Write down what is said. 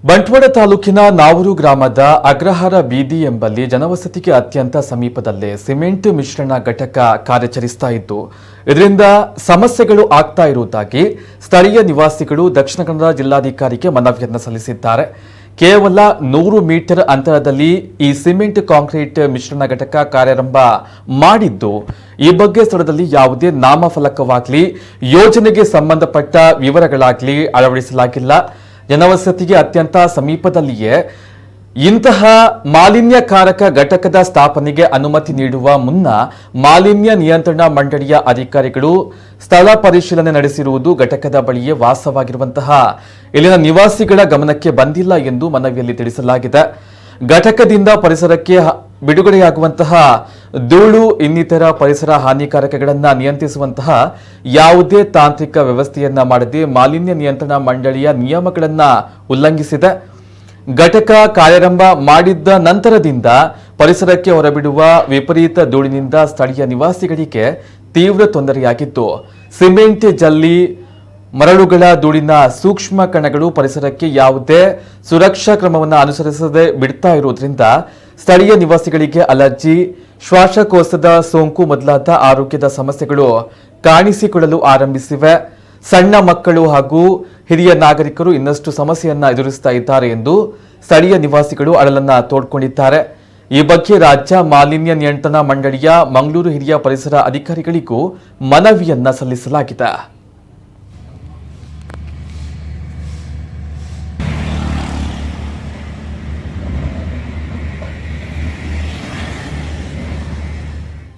ಬಂಟ್ವಾಳ ತಾಲೂಕಿನ ನಾವೂರು ಗ್ರಾಮದ ಅಗ್ರಹಾರ ಬೀದಿ ಎಂಬಲ್ಲಿ ಜನವಸತಿಗೆ ಅತ್ಯಂತ ಸಮೀಪದಲ್ಲೇ ಸಿಮೆಂಟ್ ಮಿಶ್ರಣ ಘಟಕ ಕಾರ್ಯಾಚರಿಸ್ತಾ ಇದ್ದು ಇದರಿಂದ ಸಮಸ್ಯೆಗಳು ಆಗ್ತಾ ಇರುವುದಾಗಿ ಸ್ಥಳೀಯ ನಿವಾಸಿಗಳು ದಕ್ಷಿಣ ಕನ್ನಡ ಜಿಲ್ಲಾಧಿಕಾರಿಗೆ ಮನವಿಯನ್ನು ಸಲ್ಲಿಸಿದ್ದಾರೆ. ಕೇವಲ 100 ಮೀಟರ್ ಅಂತರದಲ್ಲಿ ಈ ಸಿಮೆಂಟ್ ಕಾಂಕ್ರೀಟ್ ಮಿಶ್ರಣ ಘಟಕ ಕಾರ್ಯಾರಂಭ ಮಾಡಿದ್ದು ಈ ಬಗ್ಗೆ ಸ್ಥಳದಲ್ಲಿ ಯಾವುದೇ ನಾಮಫಲಕವಾಗಲಿ ಯೋಜನೆಗೆ ಸಂಬಂಧಪಟ್ಟ ವಿವರಗಳಾಗಲಿ ಅಳವಡಿಸಲಾಗಿಲ್ಲ. ಜನವಸತಿಗೆ ಅತ್ಯಂತ ಸಮೀಪದಲ್ಲಿಯೇ ಇಂತಹ ಮಾಲಿನ್ಯಕಾರಕ ಘಟಕದ ಸ್ಥಾಪನೆಗೆ ಅನುಮತಿ ನೀಡುವ ಮುನ್ನ ಮಾಲಿನ್ಯ ನಿಯಂತ್ರಣ ಮಂಡಳಿಯ ಅಧಿಕಾರಿಗಳು ಸ್ಥಳ ಪರಿಶೀಲನೆ ನಡೆಸಿರುವುದು ಘಟಕದ ಬಳಿಯೇ ವಾಸವಾಗಿರುವಂತಹ ಇಲ್ಲಿನ ನಿವಾಸಿಗಳ ಗಮನಕ್ಕೆ ಬಂದಿಲ್ಲ ಎಂದು ಮನವಿಯಲ್ಲಿ ತಿಳಿಸಲಾಗಿದೆ. ಘಟಕದಿಂದ ಪರಿಸರಕ್ಕೆ ಬಿಡುಗಡೆಯಾಗುವಂತಹ ಧೂಳು ಇನ್ನಿತರ ಪರಿಸರ ಹಾನಿಕಾರಕಗಳನ್ನು ನಿಯಂತ್ರಿಸುವಂತಹ ಯಾವುದೇ ತಾಂತ್ರಿಕ ವ್ಯವಸ್ಥೆಯನ್ನ ಮಾಡದೆ ಮಾಲಿನ್ಯ ನಿಯಂತ್ರಣ ಮಂಡಳಿಯ ನಿಯಮಗಳನ್ನು ಉಲ್ಲಂಘಿಸಿದೆ. ಘಟಕ ಕಾರ್ಯಾರಂಭ ಮಾಡಿದ್ದ ನಂತರದಿಂದ ಪರಿಸರಕ್ಕೆ ಹೊರಬಿಡುವ ವಿಪರೀತ ಧೂಳಿನಿಂದ ಸ್ಥಳೀಯ ನಿವಾಸಿಗಳಿಗೆ ತೀವ್ರ ತೊಂದರೆಯಾಗಿದ್ದು ಸಿಮೆಂಟ್ ಜಲ್ಲಿ ಮರಳುಗಳ ಧೂಳಿನ ಸೂಕ್ಷ್ಮ ಕಣಗಳು ಪರಿಸರಕ್ಕೆ ಯಾವುದೇ ಸುರಕ್ಷಾ ಕ್ರಮವನ್ನು ಅನುಸರಿಸದೆ ಬಿಡ್ತಾ ಇರುವುದರಿಂದ ಸ್ಥಳೀಯ ನಿವಾಸಿಗಳಿಗೆ ಅಲರ್ಜಿ, ಶ್ವಾಸಕೋಶದ ಸೋಂಕು ಮೊದಲಾದ ಆರೋಗ್ಯದ ಸಮಸ್ಯೆಗಳು ಕಾಣಿಸಿಕೊಳ್ಳಲು ಆರಂಭಿಸಿವೆ. ಸಣ್ಣ ಮಕ್ಕಳು ಹಾಗೂ ಹಿರಿಯ ನಾಗರಿಕರು ಇನ್ನಷ್ಟು ಸಮಸ್ಯೆಯನ್ನ ಎದುರಿಸ್ತಾ ಇದ್ದಾರೆ ಎಂದು ಸ್ಥಳೀಯ ನಿವಾಸಿಗಳು ಅಳಲನ್ನ ತೋಡ್ಕೊಂಡಿದ್ದಾರೆ. ಈ ಬಗ್ಗೆ ರಾಜ್ಯ ಮಾಲಿನ್ಯ ನಿಯಂತ್ರಣ ಮಂಡಳಿಯ ಮಂಗಳೂರು ಹಿರಿಯ ಪರಿಸರ ಅಧಿಕಾರಿಗಳಿಗೂ ಮನವಿಯನ್ನ ಸಲ್ಲಿಸಲಾಗಿದೆ.